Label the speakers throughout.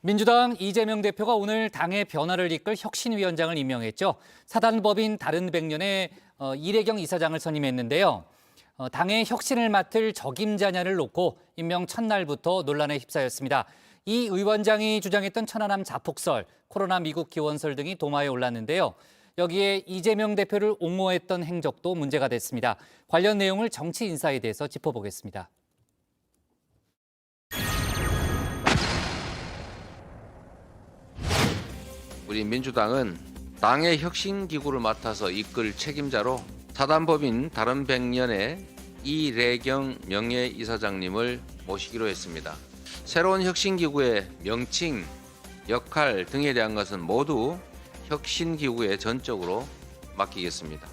Speaker 1: 민주당 이재명 대표가 오늘 당의 변화를 이끌 혁신위원장을 임명했죠. 사단법인 다른백년의 이래경 이사장을 선임했는데요. 당의 혁신을 맡을 적임자냐를 놓고 임명 첫날부터 논란에 휩싸였습니다. 이 위원장이 주장했던 천안함 자폭설, 코로나 미국 기원설 등이 도마에 올랐는데요. 여기에 이재명 대표를 옹호했던 행적도 문제가 됐습니다. 관련 내용을 정치 인사에 대해서 짚어보겠습니다.
Speaker 2: 우리 민주당은 당의 혁신기구를 맡아서 이끌 책임자로 사단법인 다른백년의 이래경 명예이사장님을 모시기로 했습니다. 새로운 혁신기구의 명칭, 역할 등에 대한 것은 모두 혁신기구에 전적으로 맡기겠습니다.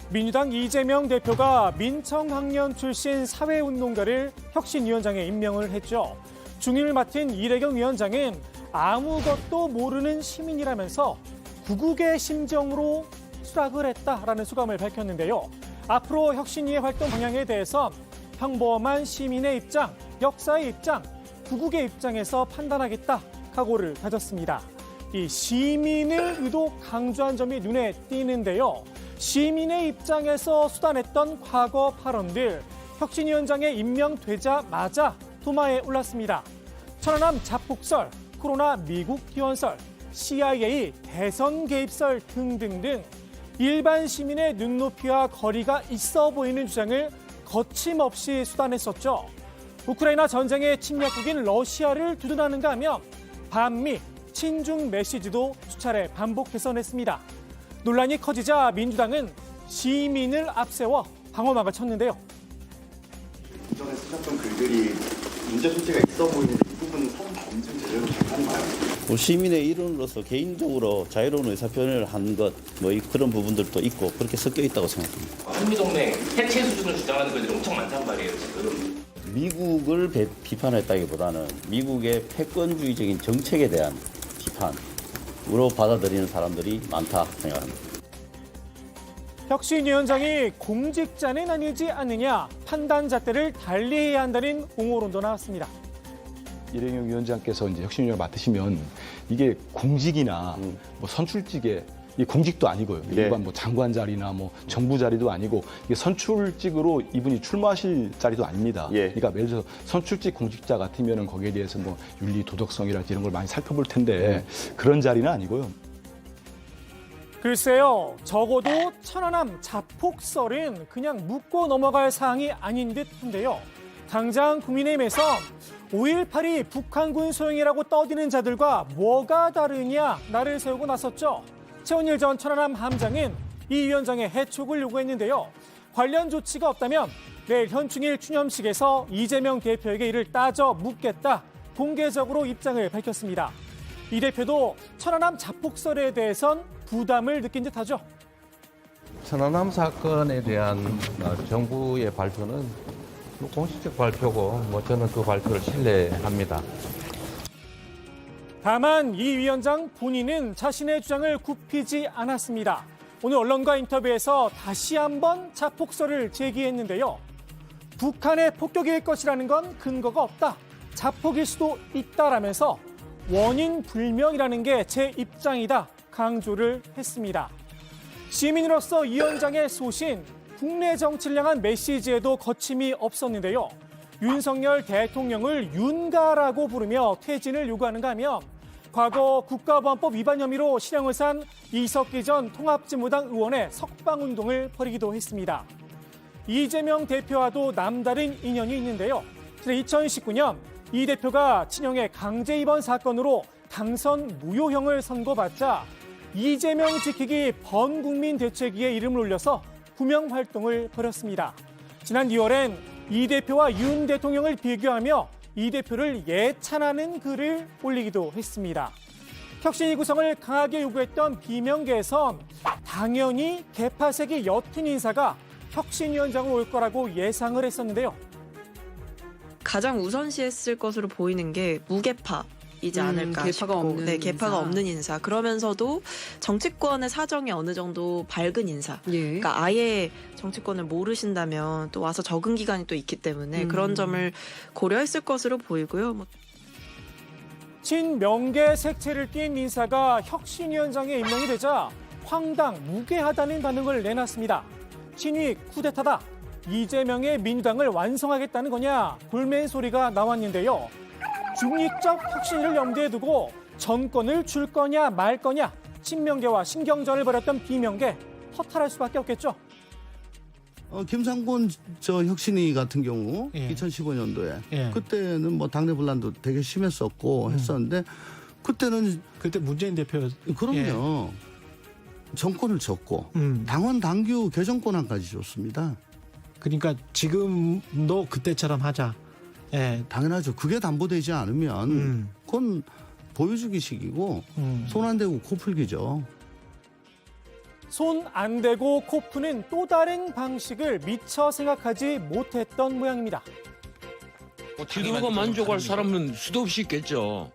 Speaker 3: 민주당 이재명 대표가 민청학년 출신 사회운동가를 혁신위원장에 임명을 했죠. 중임을 맡은 이래경 위원장은 아무것도 모르는 시민이라면서 구국의 심정으로 수락을 했다라는 소감을 밝혔는데요. 앞으로 혁신위의 활동 방향에 대해서 평범한 시민의 입장, 역사의 입장, 구국의 입장에서 판단하겠다 각오를 다졌습니다. 이 시민의 의도 강조한 점이 눈에 띄는데요. 시민의 입장에서 수단했던 과거 발언들, 혁신위원장에 임명되자마자 도마에 올랐습니다. 천안함 자폭설, 코로나 미국 기원설, CIA 대선 개입설 등등등 일반 시민의 눈높이와 거리가 있어 보이는 주장을 거침없이 수단했었죠. 우크라이나 전쟁의 침략국인 러시아를 두둔하는가 하며 반미, 친중 메시지도 수차례 반복해서 냈습니다. 논란이 커지자 민주당은 시민을 앞세워 방어막을 쳤는데요.
Speaker 4: 이전에 쓰셨던 글들이 문제 소지가 있어 보이는데 이 부분은 검증 제대로 되는가요?
Speaker 5: 시민의 일원으로서 개인적으로 자유로운 의사표현을 한 것, 그런 부분들도 있고 그렇게 섞여 있다고 생각합니다.
Speaker 6: 한미동맹 해체 수준을 주장하는 글들이 엄청 많단 말이에요, 지금.
Speaker 5: 미국을 비판했다기보다는 미국의 패권주의적인 정책에 대한 비판으로 받아들이는 사람들이 많다 생각합니다.
Speaker 3: 혁신위원장이 공직자는 아니지 않느냐 판단 잣대를 달리해야 한다는 옹호론도 나왔습니다.
Speaker 7: 이래경 위원장께서 이제 혁신위원장을 맡으시면 이게 공직이나 선출직에 이 공직도 아니고요.
Speaker 5: 네.
Speaker 7: 일반 장관 자리나 정부 자리도 아니고 이게 선출직으로 이분이 출마하실 자리도 아닙니다.
Speaker 5: 예.
Speaker 7: 그러니까 예를 들어서 선출직 공직자 같으면은 거기에 대해서 윤리 도덕성이라든지 이런 걸 많이 살펴볼 텐데 그런 자리는 아니고요.
Speaker 3: 글쎄요, 적어도 천안함 자폭설은 그냥 묻고 넘어갈 사항이 아닌 듯한데요. 당장 국민의힘에서 5.18이 북한군 소행이라고 떠드는 자들과 뭐가 다르냐 나를 세우고 나섰죠. 최원일 전 천안함 함장은 이 위원장의 해촉을 요구했는데요. 관련 조치가 없다면 내일 현충일 추념식에서 이재명 대표에게 이를 따져 묻겠다 공개적으로 입장을 밝혔습니다. 이 대표도 천안함 자폭설에 대해선 부담을 느낀 듯하죠.
Speaker 8: 천안함 사건에 대한 정부의 발표는 공식적 발표고 저는 그 발표를 신뢰합니다.
Speaker 3: 다만 이 위원장 본인은 자신의 주장을 굽히지 않았습니다. 오늘 언론과 인터뷰에서 다시 한번 자폭설을 제기했는데요. 북한의 폭격일 것이라는 건 근거가 없다. 자폭일 수도 있다라면서 원인 불명이라는 게 제 입장이다 강조를 했습니다. 시민으로서 이 위원장의 소신, 국내 정치를 향한 메시지에도 거침이 없었는데요. 윤석열 대통령을 윤가라고 부르며 퇴진을 요구하는가 하면 과거 국가보안법 위반 혐의로 실형을 산 이석기 전 통합진보당 의원의 석방운동을 벌이기도 했습니다. 이재명 대표와도 남다른 인연이 있는데요. 지난 2019년 이 대표가 친형의 강제 입원 사건으로 당선 무효형을 선고받자 이재명 지키기 번국민 대책위에 이름을 올려서 구명 활동을 벌였습니다. 지난 2월엔 이 대표와 윤 대통령을 비교하며 이 대표를 예찬하는 글을 올리기도 했습니다. 혁신위 구성을 강하게 요구했던 비명계에선 당연히 개파색이 옅은 인사가 혁신위원장으로 올 거라고 예상을 했었는데요.
Speaker 9: 가장 우선시했을 것으로 보이는 게 무개파이지 않을까
Speaker 10: 개파가
Speaker 9: 싶고,
Speaker 10: 없는
Speaker 9: 네, 개파가
Speaker 10: 인사.
Speaker 9: 없는 인사. 그러면서도 정치권의 사정이 어느 정도 밝은 인사.
Speaker 10: 예.
Speaker 9: 그러니까 아예 정치권을 모르신다면 또 와서 적응 기간이 또 있기 때문에 그런 점을 고려했을 것으로 보이고요.
Speaker 3: 친명계 색채를 띤 인사가 혁신위원장에 임명이 되자 황당, 무괴하다는 반응을 내놨습니다. 친위 쿠데타다. 이재명의 민주당을 완성하겠다는 거냐 골맨 소리가 나왔는데요. 중립적 혁신을 염두에 두고 정권을 줄 거냐 말 거냐 친명계와 신경전을 벌였던 비명계 허탈할 수밖에 없겠죠.
Speaker 10: 김상곤 저 혁신위 같은 경우
Speaker 3: 예.
Speaker 10: 2015년도에
Speaker 3: 예.
Speaker 10: 그때는 뭐 당내 분란도 되게 심했었고 했었는데 그때는
Speaker 3: 그때 문재인 대표
Speaker 10: 그럼요. 정권을 줬고 당원 당규 개정권안까지 줬습니다.
Speaker 3: 그러니까 지금도 그때처럼 하자. 예.
Speaker 10: 당연하죠. 그게 담보되지 않으면 그건 보여주기식이고 손 안 대고 코 풀기죠.
Speaker 3: 손 안 대고 코 푸는 또 다른 방식을 미처 생각하지 못했던 모양입니다.
Speaker 11: 뒤돌고 만족할 사람은 수도 없이 있겠죠.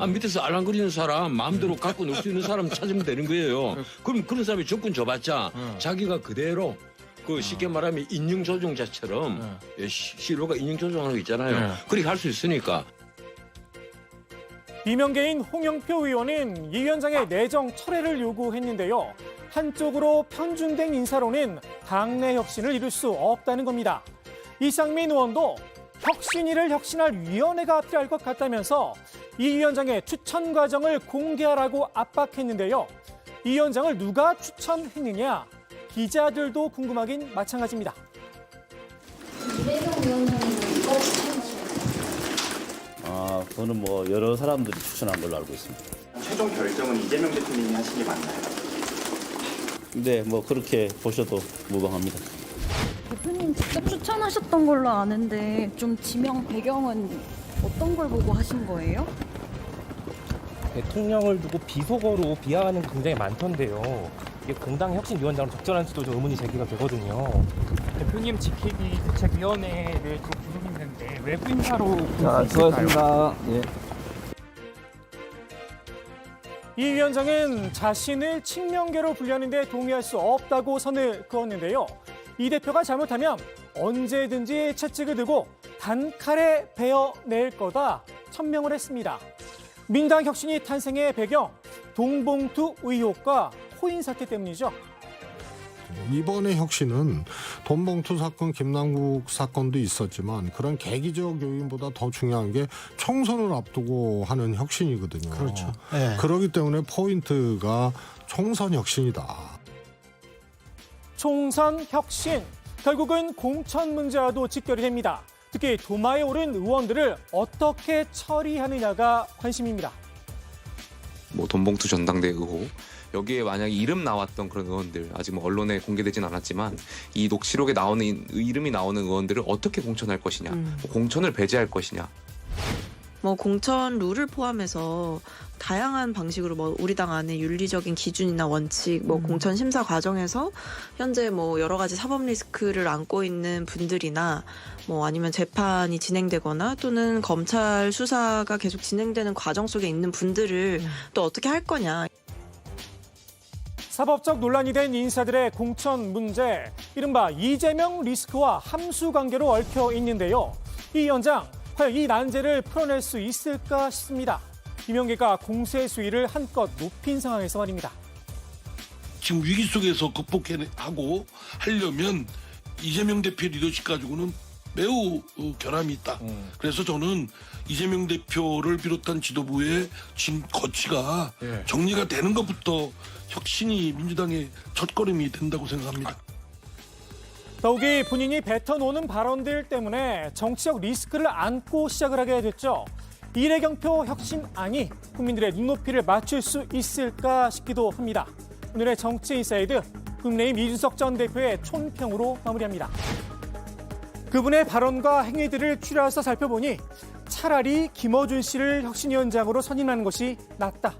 Speaker 11: 밑에서 알랑거리는 사람, 마음대로 갖고 놀 수 있는 사람 찾으면 되는 거예요. 그럼 그런 사람이 조건 줘봤자 자기가 그대로 쉽게 말하면 인증 조종자처럼 시로가 인증 조종하는 거 있잖아요. 그렇게 할 수 있으니까.
Speaker 3: 비명계인 홍영표 의원은 이 위원장의 내정 철회를 요구했는데요. 한쪽으로 편중된 인사로는 당내 혁신을 이룰 수 없다는 겁니다. 이상민 의원도 혁신위를 혁신할 위원회가 필요할 것 같다면서 이 위원장의 추천 과정을 공개하라고 압박했는데요. 이 위원장을 누가 추천했느냐? 기자들도 궁금하긴 마찬가지입니다.
Speaker 12: 이재명 위원장님은 누가 추천하셨나요?
Speaker 5: 그거는 뭐 여러 사람들이 추천한 걸로 알고 있습니다.
Speaker 4: 최종 결정은 이재명 대표님이 하신 게 맞나요?
Speaker 5: 근데 뭐 그렇게 보셔도 무방합니다.
Speaker 12: 대표님 직접 추천하셨던 걸로 아는데 좀 지명 배경은 어떤 걸 보고 하신 거예요?
Speaker 6: 대통령을 두고 비속어로 비하하는 게 굉장히 많던데요. 이게 공당 혁신위원장으로 적절한지도 좀 의문이 제기가 되거든요.
Speaker 13: 대표님 지키기 대책위원회를 구성했는데 외부 인사로
Speaker 7: 수고하셨습니다. 예.
Speaker 3: 이 위원장은 자신을 친명계로 분류하는 데 동의할 수 없다고 선을 그었는데요. 이 대표가 잘못하면 언제든지 채찍을 들고 단칼에 베어낼 거다 천명을 했습니다. 민당 혁신이 탄생의 배경, 돈봉투 의혹과 코인 사태 때문이죠.
Speaker 14: 이번의 혁신은 돈봉투 사건, 김남국 사건도 있었지만 그런 계기적 요인보다 더 중요한 게 총선을 앞두고 하는 혁신이거든요.
Speaker 3: 그렇죠. 네.
Speaker 14: 그렇기 때문에 포인트가 총선 혁신이다.
Speaker 3: 총선 혁신, 결국은 공천 문제와도 직결이 됩니다. 특히 도마에 오른 의원들을 어떻게 처리하느냐가 관심입니다.
Speaker 15: 뭐 돈봉투 전당대 의혹, 여기에 만약에 이름 나왔던 그런 의원들, 아직 뭐 언론에 공개되진 않았지만 이 녹취록에 나오는 이름이 나오는 의원들을 어떻게 공천할 것이냐, 공천을 배제할 것이냐.
Speaker 9: 뭐 공천 룰을 포함해서 다양한 방식으로 뭐 우리 당 안에 윤리적인 기준이나 원칙, 뭐 공천 심사 과정에서 현재 뭐 여러 가지 사법 리스크를 안고 있는 분들이나 뭐 아니면 재판이 진행되거나 또는 검찰 수사가 계속 진행되는 과정 속에 있는 분들을 또 어떻게 할 거냐.
Speaker 3: 사법적 논란이 된 인사들의 공천 문제, 이른바 이재명 리스크와 함수 관계로 얽혀 있는데요. 이 위원장, 과연 이 난제를 풀어낼 수 있을까 싶습니다. 비명계가 공세 수위를 한껏 높인 상황에서 말입니다.
Speaker 11: 지금 위기 속에서 극복하고 하려면 이재명 대표 리더십 가지고는 매우 결함이 있다. 그래서 저는 이재명 대표를 비롯한 지도부의 거치가 정리가 되는 것부터 혁신이 민주당의 첫걸음이 된다고 생각합니다.
Speaker 3: 더욱이 본인이 뱉어놓는 발언들 때문에 정치적 리스크를 안고 시작을 하게 됐죠. 이례경표 혁신안이 국민들의 눈높이를 맞출 수 있을까 싶기도 합니다. 오늘의 정치인사이드, 국민의힘 이준석 전 대표의 촌평으로 마무리합니다. 그분의 발언과 행위들을 추려서 살펴보니 차라리 김어준 씨를 혁신위원장으로 선임하는 것이 낫다.